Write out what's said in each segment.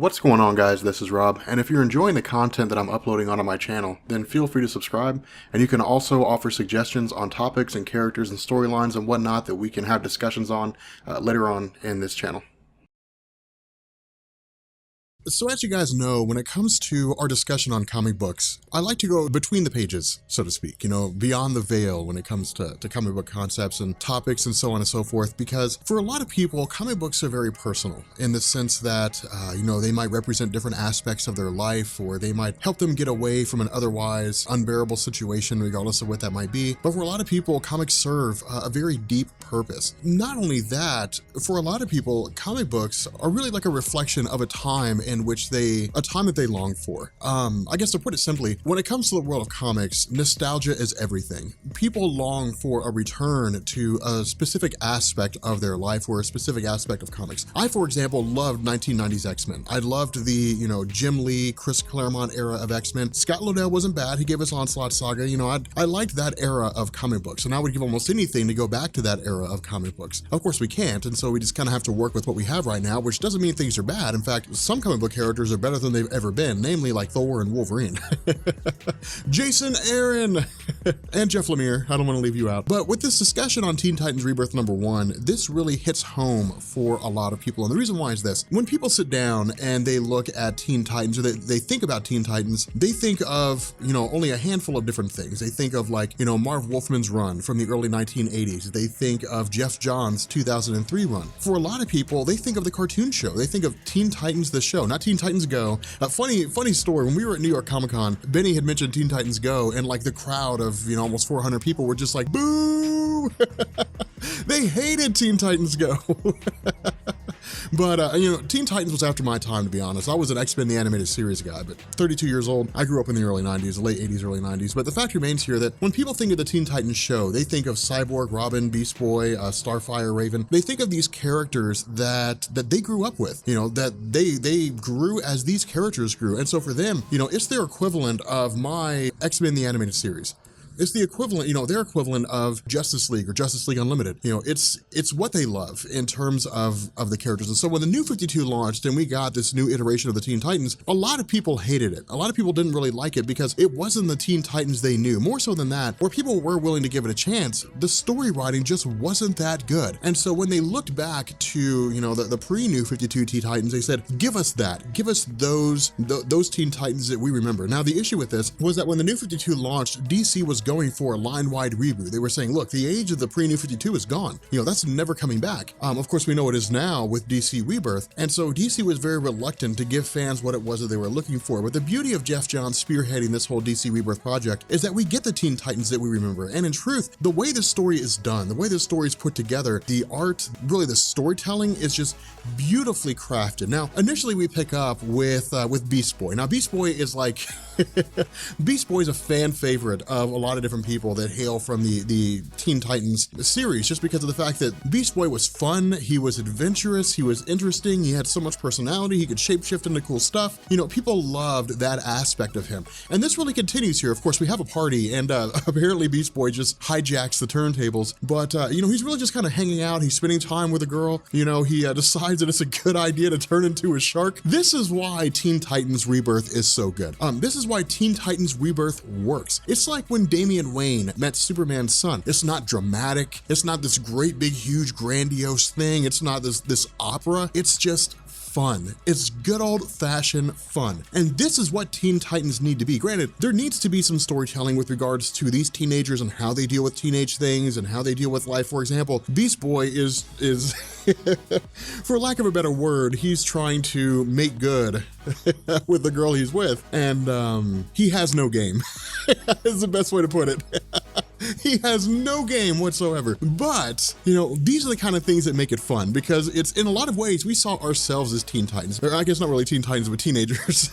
What's going on, guys? This is Rob, and if you're enjoying the content that I'm uploading onto my channel, then feel free to subscribe, and you can also offer suggestions on topics and characters and storylines and whatnot that we can have discussions on later on in this channel. So as you guys know, when it comes to our discussion on comic books, I like to go between the pages, so to speak, beyond the veil when it comes to comic book concepts and topics and so on and so forth, because for a lot of people, comic books are very personal in the sense that, they might represent different aspects of their life, or they might help them get away from an otherwise unbearable situation, regardless of what that might be. But for a lot of people, comics serve a very deep purpose. Not only that, for a lot of people, comic books are really like a reflection of a time in which a time that they long for. I guess to put it simply, when it comes to the world of comics, nostalgia is everything. People long for a return to a specific aspect of their life or a specific aspect of comics. I, for example, loved 1990s X-Men. I loved the, Jim Lee, Chris Claremont era of X-Men. Scott Lobdell wasn't bad. He gave us Onslaught Saga. I liked that era of comic books, and I would give almost anything to go back to that era of comic books. Of course, we can't, and so we just kind of have to work with what we have right now, which doesn't mean things are bad. In fact, some comic book characters are better than they've ever been, namely like Thor and Wolverine. Jason Aaron and Jeff Lemire, I don't want to leave you out. But with this discussion on Teen Titans Rebirth #1, this really hits home for a lot of people. And the reason why is this: when people sit down and they look at Teen Titans, or they think about Teen Titans, they think of, only a handful of different things. They think of Marv Wolfman's run from the early 1980s. They think of Jeff Johns' 2003 run. For a lot of people, they think of the cartoon show. They think of Teen Titans the show, not Teen Titans Go. Funny story, when we were at New York Comic Con, Benny had mentioned Teen Titans Go, and the crowd of, almost 400 people were just like, boo! They hated Teen Titans Go. But, Teen Titans was after my time, to be honest. I was an X-Men the Animated Series guy, but 32 years old. I grew up in the early 90s, late 80s, early 90s. But the fact remains here that when people think of the Teen Titans show, they think of Cyborg, Robin, Beast Boy, Starfire, Raven. They think of these characters that they grew up with, that they grew as these characters grew. And so for them, it's their equivalent of my X-Men the Animated Series. It's the equivalent, their equivalent of Justice League or Justice League Unlimited. It's what they love in terms of the characters. And so when the New 52 launched and we got this new iteration of the Teen Titans, a lot of people hated it. A lot of people didn't really like it because it wasn't the Teen Titans they knew. More so than that, where people were willing to give it a chance, the story writing just wasn't that good. And so when they looked back to, the pre-New 52 Teen Titans, they said, give us that. Give us those Teen Titans that we remember. Now, the issue with this was that when the New 52 launched, DC was going for a line-wide reboot. They were saying, look, the age of the pre-New 52 is gone. That's never coming back. Of course, we know it is now with DC Rebirth. And so DC was very reluctant to give fans what it was that they were looking for. But the beauty of Jeff Johns spearheading this whole DC Rebirth project is that we get the Teen Titans that we remember. And in truth, the way this story is done, the way this story is put together, the art, really the storytelling is just beautifully crafted. Now, initially we pick up with Beast Boy. Now, Beast Boy is like, Beast Boy is a fan favorite of a lot of different people that hail from the Teen Titans series, just because of the fact that Beast Boy was fun, he was adventurous, he was interesting, he had so much personality, he could shapeshift into cool stuff. People loved that aspect of him. And this really continues here. Of course, we have a party, and apparently Beast Boy just hijacks the turntables, but he's really just kind of hanging out, he's spending time with a girl, he decides that it's a good idea to turn into a shark. This is why Teen Titans Rebirth is so good. This is why Teen Titans Rebirth works. It's like when Damian Wayne met Superman's son. It's not dramatic. It's not this great, big, huge, grandiose thing. It's not this opera. It's just fun. It's good old-fashioned fun. And this is what Teen Titans need to be. Granted, there needs to be some storytelling with regards to these teenagers and how they deal with teenage things and how they deal with life. For example, Beast Boy is for lack of a better word, he's trying to make good with the girl he's with, and he has no game. Is the best way to put it. He has no game whatsoever. But, these are the kind of things that make it fun, because it's, in a lot of ways, we saw ourselves as Teen Titans. Or I guess not really Teen Titans, but teenagers.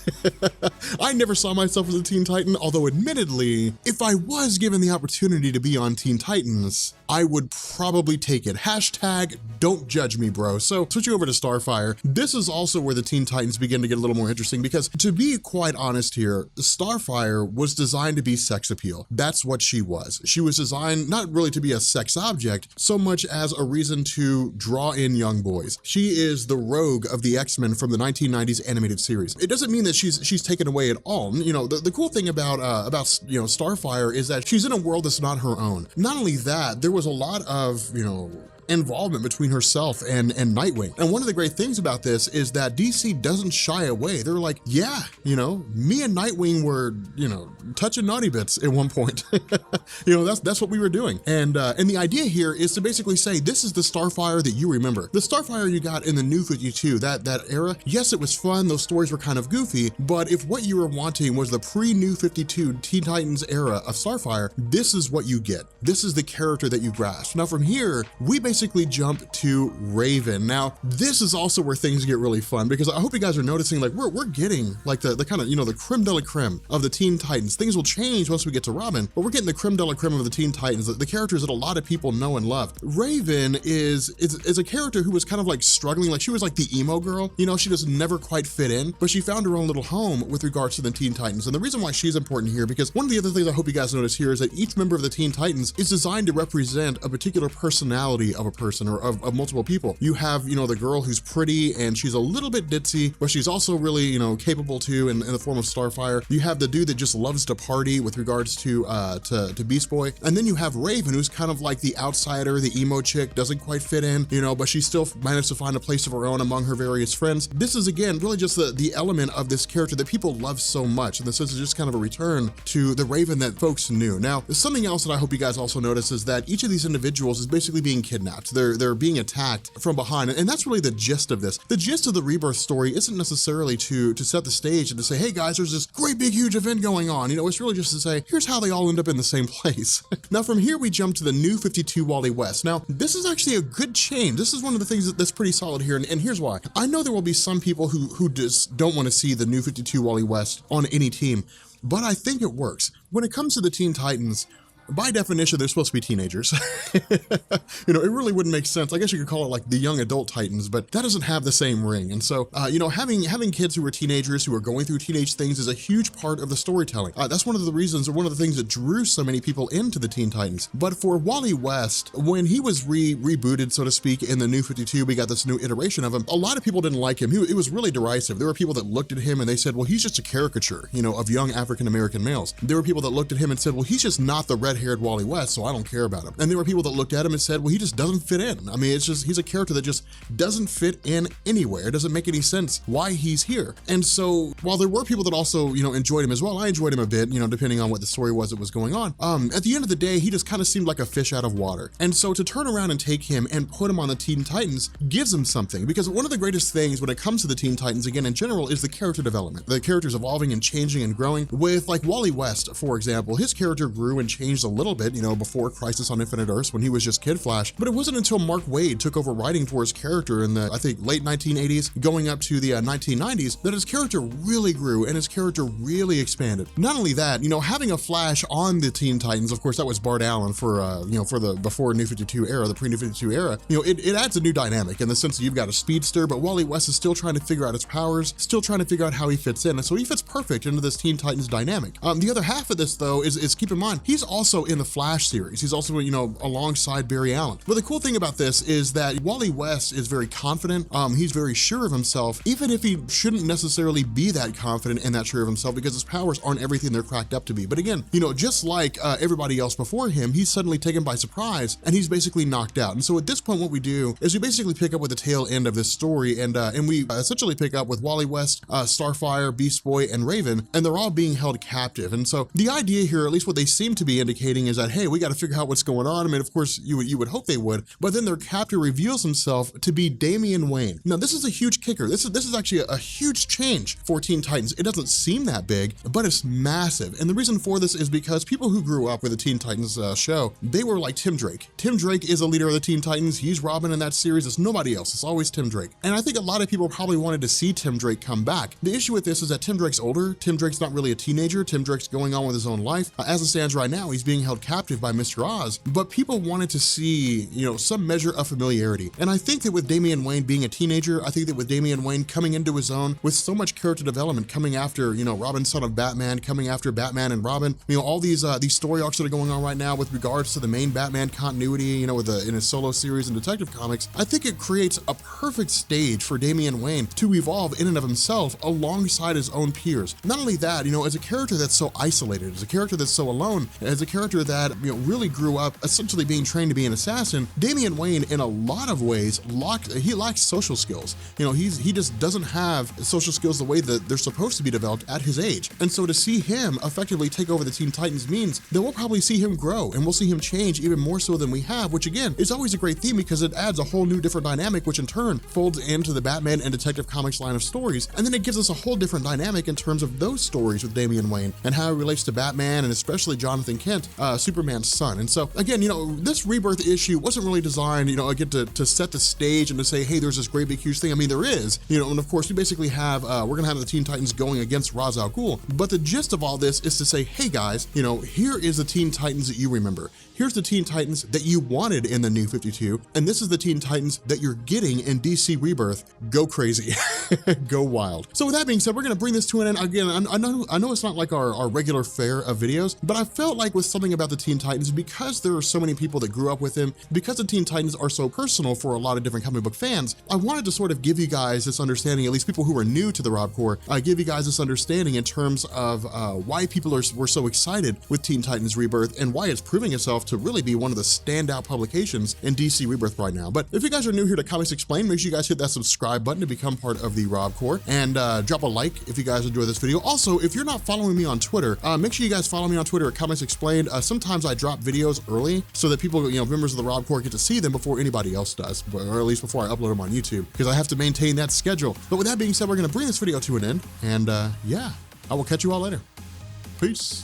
I never saw myself as a Teen Titan, although admittedly, if I was given the opportunity to be on Teen Titans, I would probably take it. Hashtag don't judge me, bro. So switching over to Starfire, this is also where the Teen Titans begin to get a little more interesting, because to be quite honest here, Starfire was designed to be sex appeal. That's what she was. She was designed not really to be a sex object so much as a reason to draw in young boys. She is the rogue of the X-Men from the 1990s animated series. It doesn't mean that she's taken away at all. You know, the cool thing about you know, Starfire is that she's in a world that's not her own. Not only that, there was a lot of, you know, involvement between herself and Nightwing. And one of the great things about this is that DC doesn't shy away. They're like, yeah, you know, me and Nightwing were, you know, touching naughty bits at one point. You know, that's what we were doing. And the idea here is to basically say, this is the Starfire that you remember. The Starfire you got in the New 52, that era, yes, it was fun. Those stories were kind of goofy, but if what you were wanting was the pre-New 52 Teen Titans era of Starfire, this is what you get. This is the character that you grasp. Now from here, we basically jump to Raven. Now, this is also where things get really fun, because I hope you guys are noticing, like, we're getting like the kind of, you know, the creme de la creme of the Teen Titans. Things will change once we get to Robin, but we're getting the creme de la creme of the Teen Titans, the characters that a lot of people know and love. Raven is a character who was kind of like struggling, like she was like the emo girl, you know, she just never quite fit in, but she found her own little home with regards to the Teen Titans. And the reason why she's important here, because one of the other things I hope you guys notice here is that each member of the Teen Titans is designed to represent a particular personality of a person, or of multiple people. You have, you know, the girl who's pretty and she's a little bit ditzy, but she's also really, you know, capable too in the form of Starfire. You have the dude that just loves to party with regards to Beast Boy. And then you have Raven, who's kind of like the outsider, the emo chick, doesn't quite fit in, you know, but she still managed to find a place of her own among her various friends. This is, again, really just the element of this character that people love so much. And this is just kind of a return to the Raven that folks knew. Now, something else that I hope you guys also notice is that each of these individuals is basically being kidnapped. They're being attacked from behind, and that's really the gist of this. The gist of the Rebirth story isn't necessarily to set the stage and to say, hey guys, there's this great big huge event going on. You know, it's really just to say, here's how they all end up in the same place. Now from here we jump to the New 52 Wally West. Now this is actually a good change. This is one of the things that's pretty solid here, and here's why. I know there will be some people who just don't want to see the New 52 Wally West on any team, but I think it works. When it comes to the Teen Titans, by definition, they're supposed to be teenagers. You know, it really wouldn't make sense. I guess you could call it like the young adult Titans, but that doesn't have the same ring. And so, you know, having kids who are teenagers, who are going through teenage things, is a huge part of the storytelling. That's one of the reasons, or one of the things that drew so many people into the Teen Titans. But for Wally West, when he was rebooted, so to speak, in the New 52, we got this new iteration of him. A lot of people didn't like him. It was really derisive. There were people that looked at him and they said, well, he's just a caricature, you know, of young African-American males. There were people that looked at him and said, well, he's just not the red-haired Wally West, so I don't care about him. And there were people that looked at him and said, well, he just doesn't fit in. I mean, it's just, he's a character that just doesn't fit in anywhere. It doesn't make any sense why he's here. And so while there were people that also, you know, enjoyed him as well, I enjoyed him a bit, you know, depending on what the story was that was going on. At the end of the day, he just kind of seemed like a fish out of water. And so to turn around and take him and put him on the Teen Titans gives him something, because one of the greatest things when it comes to the Teen Titans, again, in general, is the character development. The characters evolving and changing and growing. With like Wally West, for example, his character grew and changed a little bit, you know, before Crisis on Infinite Earths when he was just Kid Flash, but it wasn't until Mark Waid took over writing for his character in the, I think, late 1980s, going up to the 1990s, that his character really grew and his character really expanded. Not only that, you know, having a Flash on the Teen Titans, of course, that was Bart Allen for, you know, for the before New 52 era, the pre-New 52 era, you know, it adds a new dynamic in the sense that you've got a speedster, but Wally West is still trying to figure out his powers, still trying to figure out how he fits in, and so he fits perfect into this Teen Titans dynamic. The other half of this, though, is keep in mind, he's also in the Flash series. He's also, you know, alongside Barry Allen. But the cool thing about this is that Wally West is very confident. He's very sure of himself, even if he shouldn't necessarily be that confident and that sure of himself, because his powers aren't everything they're cracked up to be. But again, you know, just like everybody else before him, he's suddenly taken by surprise and he's basically knocked out. And so at this point, what we do is we basically pick up with the tail end of this story, and we essentially pick up with Wally West, Starfire, Beast Boy, and Raven, and they're all being held captive. And so the idea here, at least what they seem to be indicating, is that, hey, we got to figure out what's going on. I mean, of course, you would hope they would, but then their captor reveals himself to be Damian Wayne. Now, this is a huge kicker. This is actually a huge change for Teen Titans. It doesn't seem that big, but it's massive. And the reason for this is because people who grew up with the Teen Titans show, they were like Tim Drake. Tim Drake is a leader of the Teen Titans. He's Robin in that series. It's nobody else. It's always Tim Drake. And I think a lot of people probably wanted to see Tim Drake come back. The issue with this is that Tim Drake's older. Tim Drake's not really a teenager. Tim Drake's going on with his own life. As it stands right now, he's being held captive by Mr. Oz, but people wanted to see, you know, some measure of familiarity. And I think that with Damian Wayne being a teenager, I think that with Damian Wayne coming into his own with so much character development, coming after, you know, Robin, son of Batman, coming after Batman and Robin, you know, all these story arcs that are going on right now with regards to the main Batman continuity, you know, in his solo series and Detective Comics, I think it creates a perfect stage for Damian Wayne to evolve in and of himself alongside his own peers. Not only that, you know, as a character that's so isolated, as a character that's so alone, as a character that, you know, really grew up essentially being trained to be an assassin, Damian Wayne in a lot of ways he lacks social skills. You know, he just doesn't have social skills the way that they're supposed to be developed at his age. And so to see him effectively take over the Teen Titans means that we'll probably see him grow and we'll see him change even more so than we have, which again is always a great theme because it adds a whole new different dynamic, which in turn folds into the Batman and Detective Comics line of stories. And then it gives us a whole different dynamic in terms of those stories with Damian Wayne and how he relates to Batman and especially Jonathan Kent, Superman's son. And so again, you know, this Rebirth issue wasn't really designed, you know, again to set the stage and to say, hey, there's this great big huge thing. I mean, there is, you know, and of course we basically have, we're gonna have the Teen Titans going against Ra's al Ghul. But the gist of all this is to say, hey guys, you know, here is the Teen Titans that you remember. Here's the Teen Titans that you wanted in the New 52, and this is the Teen Titans that you're getting in DC Rebirth. Go crazy, go wild. So with that being said, we're gonna bring this to an end. Again, I know it's not like our regular fare of videos, but I felt like with something about the Teen Titans, because there are so many people that grew up with him, because the Teen Titans are so personal for a lot of different comic book fans, I wanted to sort of give you guys this understanding, at least people who are new to the Rob Corps, give you guys this understanding in terms of why people were so excited with Teen Titans Rebirth and why it's proving itself to really be one of the standout publications in DC Rebirth right now. But if you guys are new here to Comics Explained, make sure you guys hit that subscribe button to become part of the Rob Corps, and drop a like if you guys enjoy this video. Also, if you're not following me on Twitter, make sure you guys follow me on Twitter at Comics Explained. Sometimes I drop videos early so that people, you know, members of the Rob Corps get to see them before anybody else does, or at least before I upload them on YouTube, because I have to maintain that schedule. But with that being said, we're gonna bring this video to an end, and yeah, I will catch you all later. Peace.